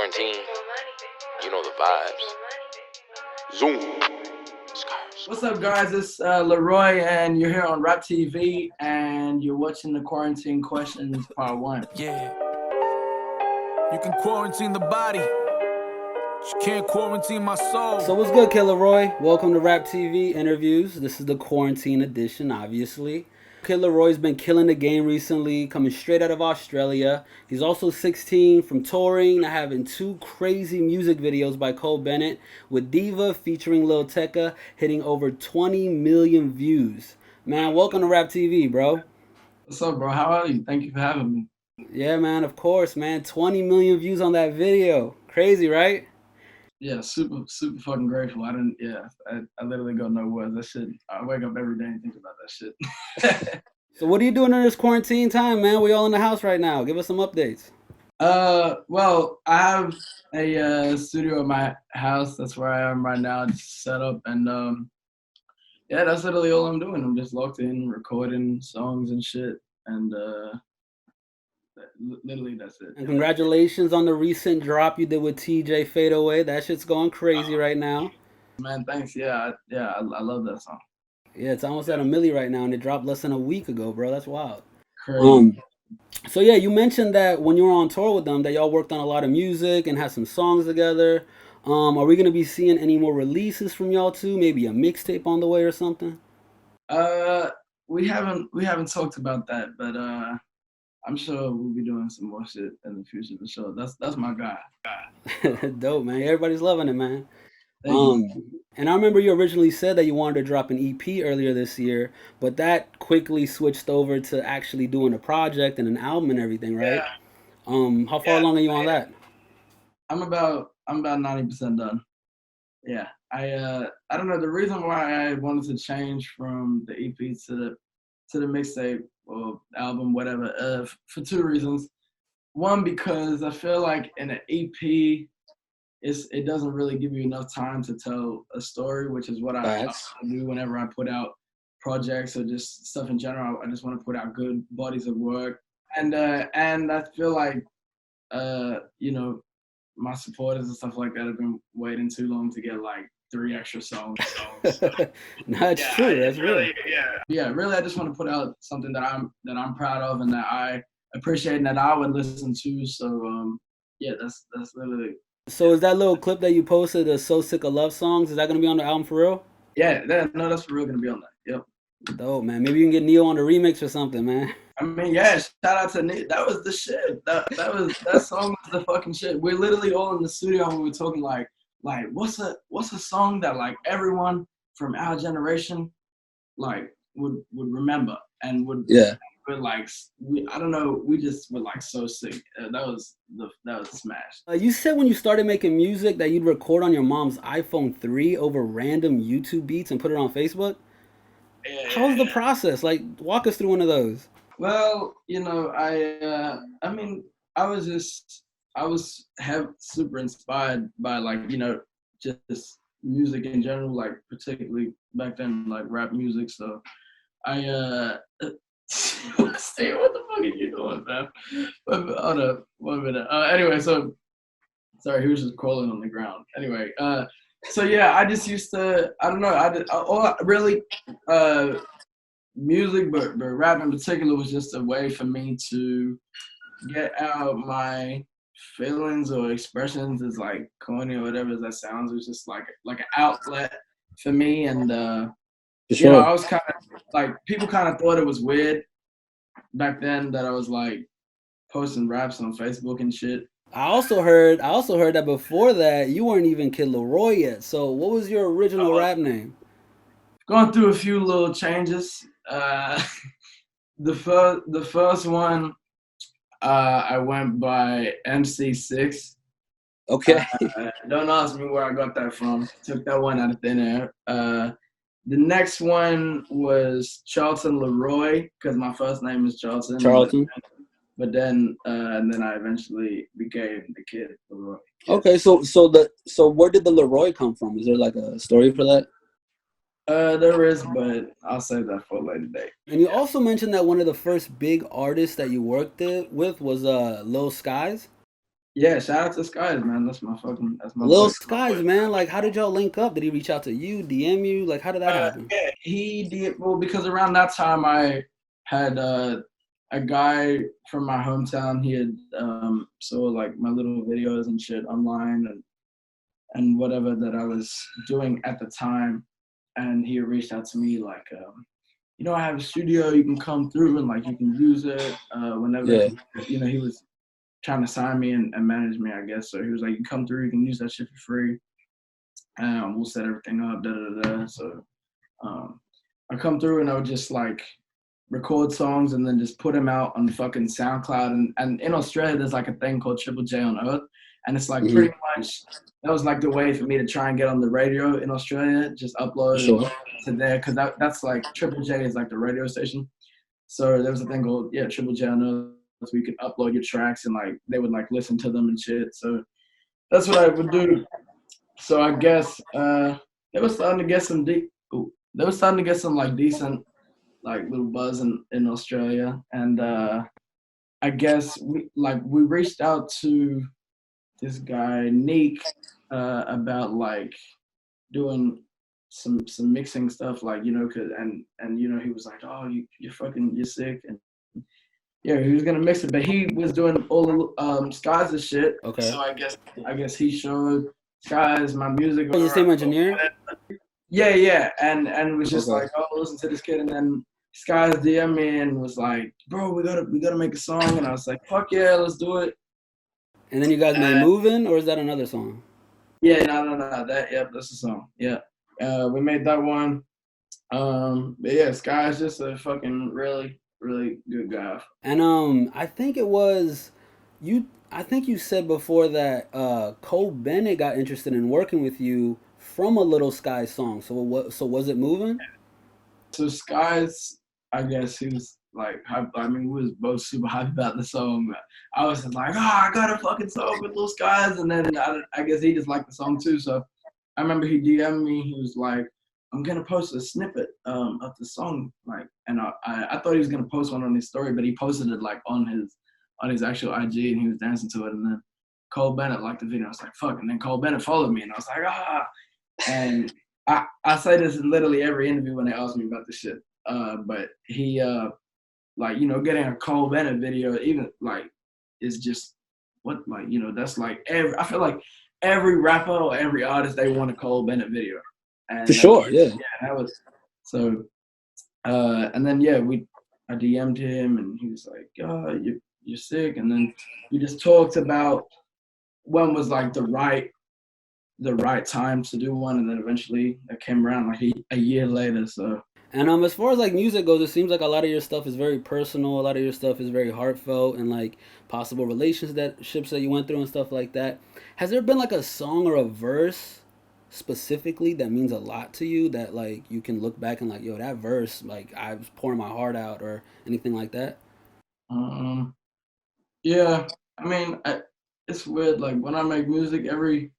quarantine, you know the vibes. Zoom. What's up, guys? It's Laroi, and you're here on RapTV, and you're watching the Quarantine Questions Part 1. Yeah. You can quarantine the body, but you can't quarantine my soul. So what's good, Kid Laroi? Welcome to RapTV interviews. This is the quarantine edition, obviously. Kid Laroi's been killing the game recently, coming straight out of Australia. He's also 16 from touring, having 2 crazy music videos by Bennett with Diva featuring Lil Tecca, hitting over 20 million views. Man, welcome to RapTV, bro. What's up, bro? How are you? Thank you for having me. Yeah, man, of course, man. 20 million views on that video. Crazy, right? Yeah, super fucking grateful. I literally got no words. That shit, I wake up every day and think about that shit. So what are you doing in this quarantine time, man? We all in the house right now. Give us some updates. Well, I have a studio at my house. That's where I am right now, just set up, and yeah, that's literally all I'm doing. I'm just locked in, recording songs and shit, and literally that's it. And congratulations on the recent drop you did with TJ, Fade Away. That shit's going crazy right now. Man, thanks. Yeah, I love that song. Yeah, it's almost at 1 million right now, and it dropped less than a week ago, bro. That's wild. Crazy. So yeah, you mentioned that when you were on tour with them, that y'all worked on a lot of music and had some songs together. Are we gonna be seeing any more releases from y'all too? Maybe a mixtape on the way or something? We haven't talked about that, but I'm sure we'll be doing some more shit in the future for sure. That's my guy. Dope, man. Everybody's loving it, man. Thank you. And I remember you originally said that you wanted to drop an EP earlier this year, but that quickly switched over to actually doing a project and an album and everything, right? Yeah. How far along are you on that? I'm about 90% done. Yeah. I don't know, the reason why I wanted to change from the EP to the mixtape or album, whatever, for 2 reasons. One, because I feel like in an EP, it doesn't really give you enough time to tell a story, which is what I do whenever I put out projects or just stuff in general. I just want to put out good bodies of work, and I feel like my supporters and stuff like that have been waiting too long to get like 3 extra songs. No, it's true. That's real. Yeah, really, I just want to put out something that I'm proud of and that I appreciate and that I would listen to. So yeah, that's literally. So is that little clip that you posted, the So Sick of Love songs, is that going to be on the album for real? Yeah, that's for real going to be on that. Yep. Dope, man. Maybe you can get Neo on the remix or something, man. I mean, yeah, shout out to Neo. That was the shit. That song was the fucking shit. We're literally all in the studio and we were talking like what's a song that like everyone from our generation like would remember and would like I don't know, we just were like so sick. That was a smash. You said when you started making music that you'd record on your mom's iPhone 3 over random YouTube beats and put it on Facebook. Yeah. How's the process? Like, walk us through one of those. Well, I mean, I was super inspired by like, just music in general, like particularly back then, like rap music. So I Steve, what the fuck are you doing, man? Hold up, 1 minute. Anyway, so sorry, he was just crawling on the ground. Anyway, so yeah, I just used to, I don't know, music, but rap in particular was just a way for me to get out my feelings or expressions, as like corny or whatever that sounds. It was just like an outlet for me, and I was kind of like, people kind of thought it was weird back then that I was like posting raps on Facebook and shit. I also heard that before that you weren't even Kid Laroi yet. So what was your original rap name? Going through a few little changes. The first one, I went by MC6. Okay. Don't ask me where I got that from. Took that one out of thin air. The next one was Charlton Laroi, because my first name is Charlton. But then I eventually became the Kid Laroi. Okay, so where did the Laroi come from? Is there like a story for that? There is, but I'll save that for a later date. And you also mentioned that one of the first big artists that you worked with was Lil Skies. Yeah, shout out to Skies, man. That's my Lil boy. Skies, man. Like, how did y'all link up? Did he reach out to you, DM you? Like, how did that happen? Yeah, he did. Well, because around that time I had a guy from my hometown. He had saw like my little videos and shit online and whatever that I was doing at the time, and he reached out to me like, I have a studio. You can come through and like you can use it whenever. Yeah. He was trying to sign me and manage me, I guess. So he was like, you come through, you can use that shit for free. We'll set everything up, da da da. So I come through and I would just like record songs and then just put them out on fucking SoundCloud. And in Australia, there's like a thing called Triple J on Earth. And it's like pretty much, that was like the way for me to try and get on the radio in Australia, just upload to there. Cause that's like, Triple J is like the radio station. So there was a thing called, Triple J on Earth. So you could upload your tracks and like, they would like listen to them and shit. So that's what I would do. So I guess they were starting to get some like decent like little buzz in Australia, and I guess we reached out to this guy Neek about like doing some mixing stuff, like cause and he was like, oh, you're sick, and yeah, he was gonna mix it, but he was doing all the Skies' shit. Okay. So I guess he showed Skies my music. Oh, you the same engineer? Yeah, and it was just like, oh, listen to this kid, and then Skies DM me and was like, bro, we gotta make a song, and I was like, fuck yeah, let's do it. And then you guys made Movin', or is that another song? Yeah, no, that's the song. Yeah, we made that one. But yeah, Skies just a fucking really, really good guy. And I think it was you. I think you said before that Cole Bennett got interested in working with you from a Little Sky song. So was it Movin'? So Skies, I guess he was like, I mean, we was both super hyped about the song. But I was just like, I got a fucking song with Lil Skies, and then I guess he just liked the song too. So I remember he DM'd me. He was like, I'm gonna post a snippet of the song, like, and I thought he was gonna post one on his story, but he posted it like on his actual IG, and he was dancing to it, and then Cole Bennett liked the video. I was like, fuck, and then Cole Bennett followed me, and I was like, and I say this in literally every interview when they ask me about this shit. But he, like, getting a Cole Bennett video, even like, is just that's like I feel like every rapper or every artist, they want a Cole Bennett video. And for sure, yeah. Yeah, that was so. And then I DM'd him, and he was like, you're sick. And then we just talked about when was like the right time to do one, and then eventually it came around like a year later. So. And as far as like music goes, it seems like a lot of your stuff is very personal. A lot of your stuff is very heartfelt, and like possible relationships that you went through and stuff like that. Has there been like a song or a verse specifically that means a lot to you that like you can look back and like, yo, that verse, like I was pouring my heart out, or anything like that? Yeah, I mean, it's weird. Like when I make music, every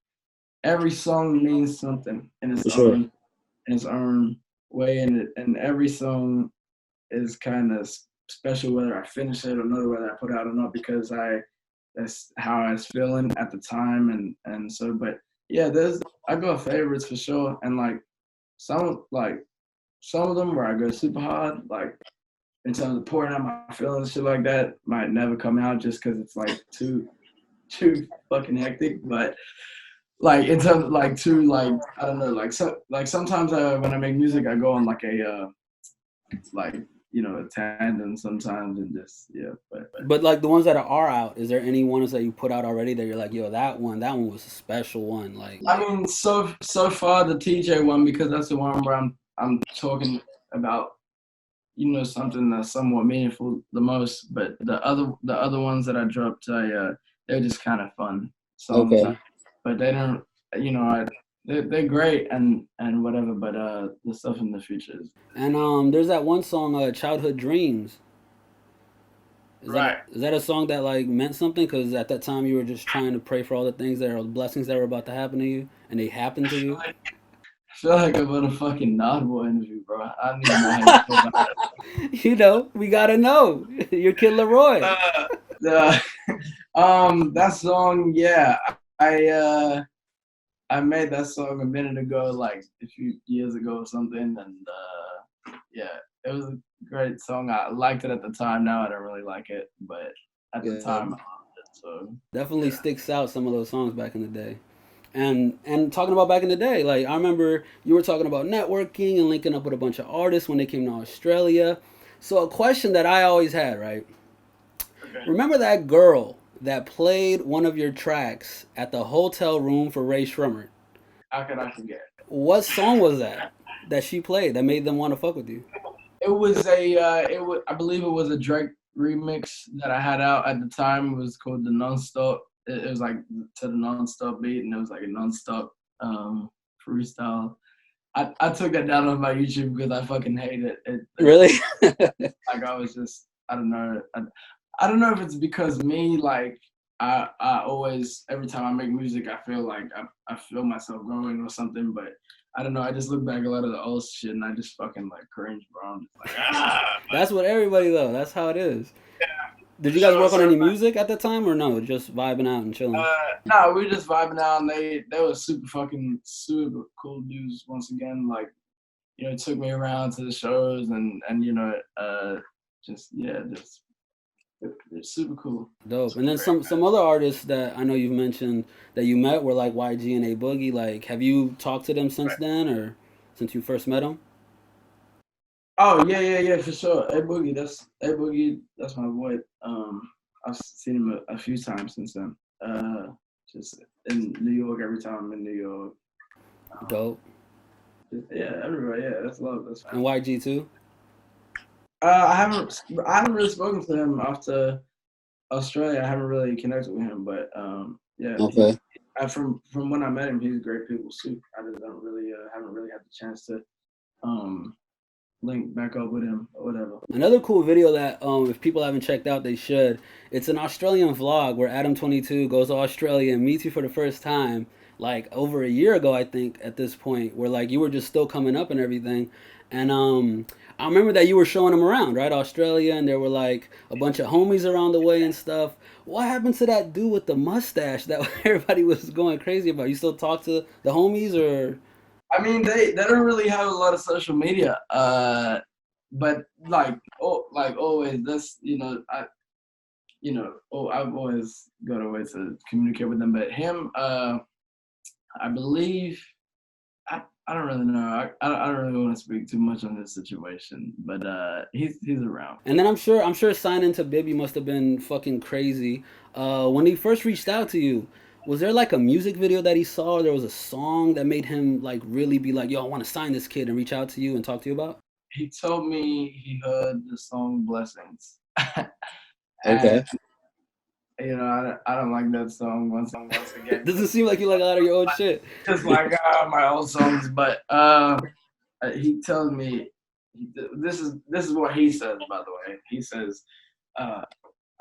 song means something in its own way, and every song is kind of special whether I finish it or not, whether I put it out or not, because that's how I was feeling at the time, and so. But yeah, I got favorites for sure, and like some of them where I go super hard, like in terms of pouring out my feelings, shit like that, might never come out just because it's like too fucking hectic. But like in terms of like too, like I don't know, like sometimes when I make music, I go on like a a tangent sometimes, and just But like the ones that are out, is there any ones that you put out already that you're like, yo, that one was a special one? Like, I mean, so far the TJ one, because that's the one where I'm talking about something that's somewhat meaningful the most. But the other ones that I dropped, they're just kind of fun songs. Okay. But they don't, they're great and whatever. But the stuff in the future is. And there's that one song, Childhood Dreams. Is that a song that like meant something? Because at that time you were just trying to pray for all the blessings that were about to happen to you, and they happened to you. I feel like I'm on a fucking Nodwell interview, bro. I don't even know how to feel about it. We gotta know. You're Kid Laroi. That song, yeah, I made that song a minute ago, like a few years ago or something, and yeah, it was a great song. I liked it at the time. Now I don't really like it, but at the time I loved it. So definitely sticks out, some of those songs back in the day. And talking about back in the day, like I remember you were talking about networking and linking up with a bunch of artists when they came to Australia. So a question that I always had, right? Okay. Remember that girl that played one of your tracks at the hotel room for Ray Shrummer? How could I forget? What song was that she played that made them want to fuck with you? It was I believe it was a Drake remix that I had out at the time. It was called the Nonstop. It was like to the Nonstop beat, and it was like a nonstop freestyle. I took that down on my YouTube because I fucking hate it. Really? Like I was just, I don't know. I don't know if it's because me, like I always, every time I make music, I feel like I feel myself growing or something, but I don't know. I just look back a lot of the old shit and I just fucking like cringe, bro. I'm just like, That's what everybody though. That's how it is. Yeah. Did you guys work on any music at the time or no? Just vibing out and chilling? No, we were just vibing out, and they were super cool dudes. Once again, like, you know, took me around to the shows and you know, just they're super cool. Dope. And then some other artists that I know you've mentioned that you met were like YG and A Boogie. Like, have you talked to them since then, or since you first met them? Oh yeah, for sure. A Boogie, that's my boy. I've seen him a few times since then. Just in New York every time I'm in New York. Dope. Yeah, everywhere. Yeah, that's love. That's fine. And YG too. I haven't really spoken to him after Australia. I haven't really connected with him, but yeah. Okay. From when I met him, he's great people too. I just don't really haven't really had the chance to link back up with him or whatever. Another cool video that if people haven't checked out, they should. It's an Australian vlog where Adam22 goes to Australia and meets you for the first time, like over a year ago, I think, at this point, where like you were just still coming up and everything. And I remember that you were showing him around, right, Australia, and there were like a bunch of homies around the way and stuff. What happened to that dude with the mustache that everybody was going crazy about? You still talk to the homies, or? I mean, they don't really have a lot of social media, but like always, that's I've always got a way to communicate with them. But him, I believe. I don't really know. I don't really want to speak too much on this situation, but he's around. And then I'm sure signing to Bibby must have been fucking crazy. When he first reached out to you, was there like a music video that he saw, or there was a song that made him like really be like, yo, I want to sign this kid and reach out to you and talk to you about? He told me he heard the song Blessings. Okay. You know, I don't like that song once again. Doesn't seem like you like a lot of your old shit. Just like my old songs, but he tells me this is what he says. By the way, he says, "I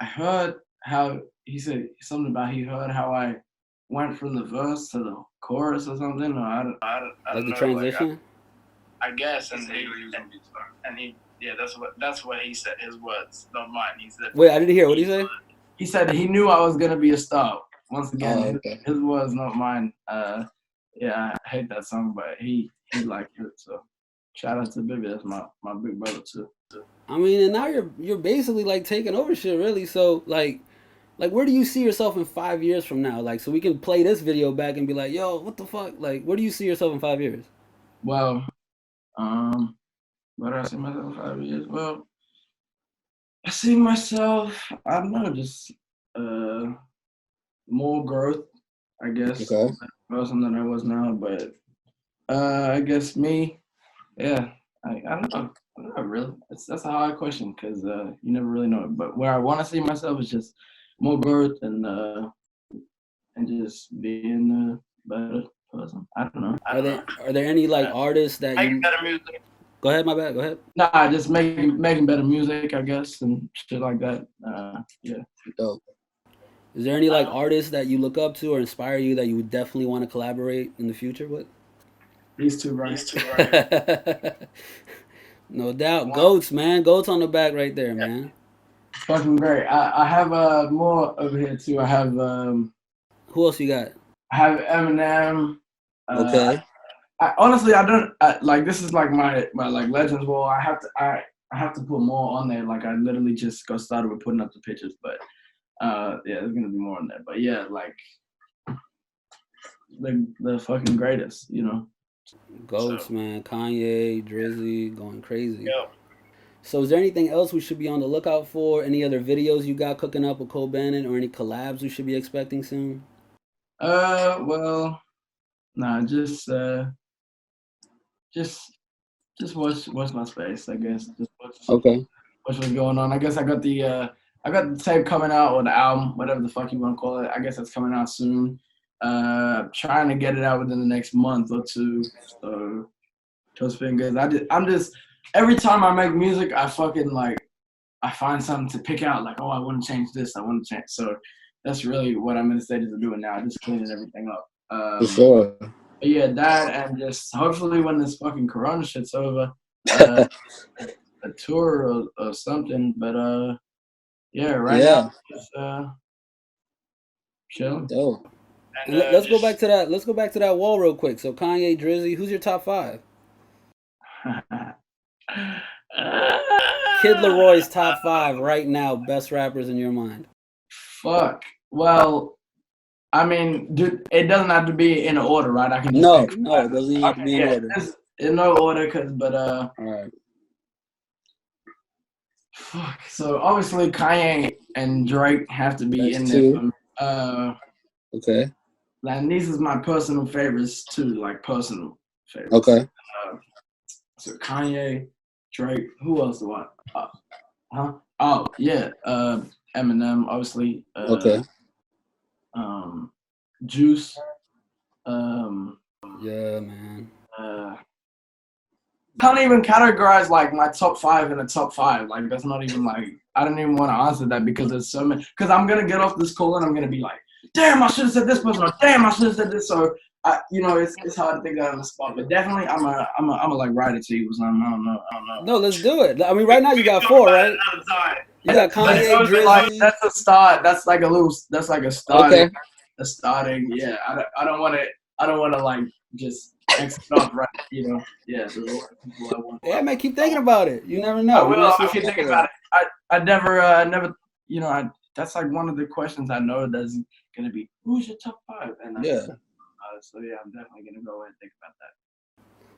heard how," he said something about he heard how I went from the verse to the chorus or something. Or I don't the know, transition. Like, I guess, and he that's what he said. His words, not mine. He said. Wait, I didn't hear. What did he say? He said he knew I was gonna be a star. Once again, okay. his words, not mine. Yeah, I hate that song, but he liked it. So shout out to Bibby. That's my big brother too. I mean, and now you're basically like taking over shit, really. So like where do you see yourself in 5 years from now? Like, so we can play this video back and be like, yo, what the fuck? Like, where do you see yourself in 5 years? Well, where do I see myself in 5 years? Well, I see myself, I don't know, just more growth, I guess. Okay. Person than I was now, but I guess me, yeah, I don't know. Not really. That's a hard question because you never really know it. But where I want to see myself is just more growth and just being a better person. I don't know. Are there any like artists that you? Better music. Go ahead, my bad. Go ahead. Nah, just making better music, I guess, and shit like that. Yeah. Dope. Is there any like artists that you look up to or inspire you that you would definitely want to collaborate in the future with? These two, right? No doubt. Goats, man. Goats on the back right there, man. Fucking great. I have more over here too. I have Who else you got? I have Eminem. Okay. Honestly, I don't like. This is like my like Legends wall. I have to put more on there. Like I literally just got started with putting up the pictures, but yeah, there's gonna be more on there. But yeah, like the fucking greatest, you know. Goats, man. Kanye, Drizzy, going crazy. Yep. So is there anything else we should be on the lookout for? Any other videos you got cooking up with Cole Bennett, or any collabs we should be expecting soon? Well, nah, just watch my space, I guess. Just watch what's going on. I guess I got the tape coming out, or the album, whatever the fuck you want to call it. I guess it's coming out soon. Trying to get it out within the next month or two. So toast fingers. I'm just every time I make music, I fucking like I find something to pick out. Like, oh, I want to change this. I want to change. So that's really what I'm in the stages of doing now. Just cleaning everything up. For sure. Yeah, that, and just hopefully when this fucking Corona shit's over, a tour or something. But yeah, right now just chilling. Dope. And let's go back to that. Let's go back to that wall real quick. So Kanye, Drizzy, who's your top 5? Kid Laroi's top 5 right now. Best rappers in your mind. Fuck. Well, I mean, dude, it doesn't have to be in order, right? I can just it doesn't have to be in order. In no order, all right. Fuck. So obviously Kanye and Drake have to be in there. Okay. And these is my personal favorites too, like personal favorites. Okay. So Kanye, Drake, who else do I? Oh yeah, Eminem, obviously. Juice. Yeah, man. Can't even categorize like my top 5 in a top 5. Like that's not even like I don't even want to answer that because there's so many. Because I'm gonna get off this call and I'm gonna be like, damn, I should have said this person, or damn, I should have said this. So it's hard to think that on the spot. But definitely, I'm a like write it to you. I don't know. No, let's do it. I mean, right now you got 4, right? You got Kanye, Drizzy. Like, that's a start. That's like a loose. That's like a starting. Okay. A starting. Yeah. I don't want to like just X it off, right? You know. Yeah. Yeah, man. Keep thinking about it. You never know. I keep thinking about it. I never. You know. That's like one of the questions I know that's gonna be, who's your top 5? And so yeah, I'm definitely gonna go and think about that.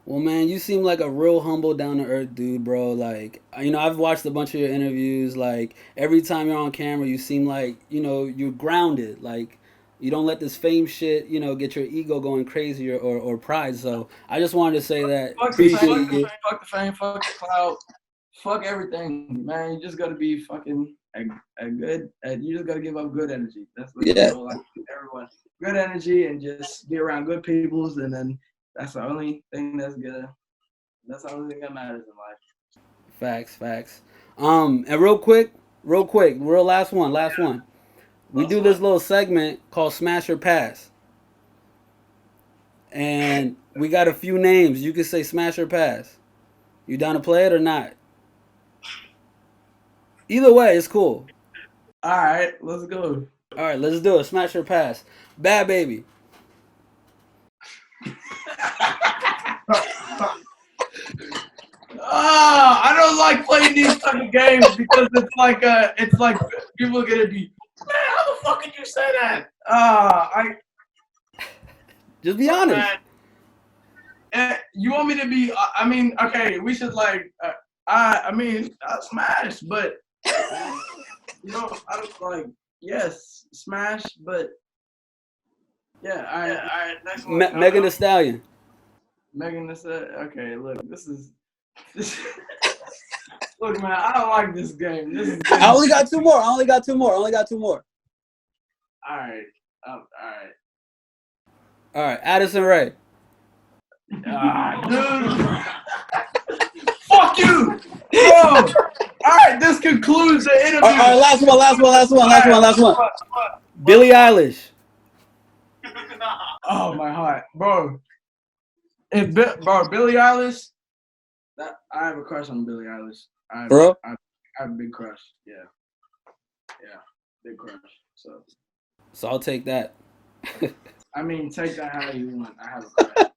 Well, man, you seem like a real humble, down to earth dude, bro. Like, you know, I've watched a bunch of your interviews. Like, every time you're on camera, you seem like, you know, you're grounded. Like, you don't let this fame shit, you know, get your ego going crazy or pride. So I just wanted to say that. Fuck the fame, fuck the clout, fuck everything, man. You just gotta be fucking you just gotta give up good energy. That's what like everyone. Good energy and just be around good peoples, and then that's the only thing that's good. That's the only thing that matters in life. Facts. And real quick, last one. We do this little segment called Smash or Pass. And we got a few names. You can say smash or pass. You down to play it or not? Either way, it's cool. All right, let's go. All right, let's do it. Smash or pass. Bad Baby. I don't like playing these type of games because it's like people are gonna be, man, how the fuck did you say that? Just be honest. You want me to be? I mean, okay, we should like. I mean, I smash, but you know, I don't like. Yes, smash, but yeah. All right. Next one. Megan Thee Stallion. Megan Thee Stallion. Okay, look, this. Look, man, I don't like this game. I only got two more. All right. All right, Addison Rae. Dude. Fuck you, bro. All right, this concludes the interview. All right, last one. Billie Eilish. Oh my heart, bro. Billie Eilish. I have a crush on Billie Eilish. I have a big crush. Yeah. Yeah, big crush. So I'll take that. I mean, take that how you want. I have a crush.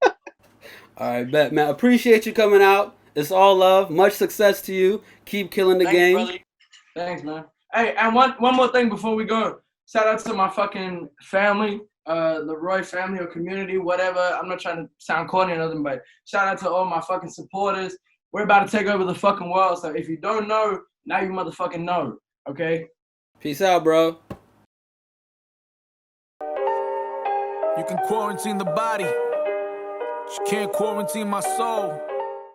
All right, bet, man. Appreciate you coming out. It's all love. Much success to you. Keep killing the game. Thanks, man. Hey, and one more thing before we go. Shout out to my fucking family, Laroi family or community, whatever. I'm not trying to sound corny or nothing, but shout out to all my fucking supporters. We're about to take over the fucking world. So if you don't know, now you motherfucking know. Okay? Peace out, bro. You can quarantine the body, but you can't quarantine my soul.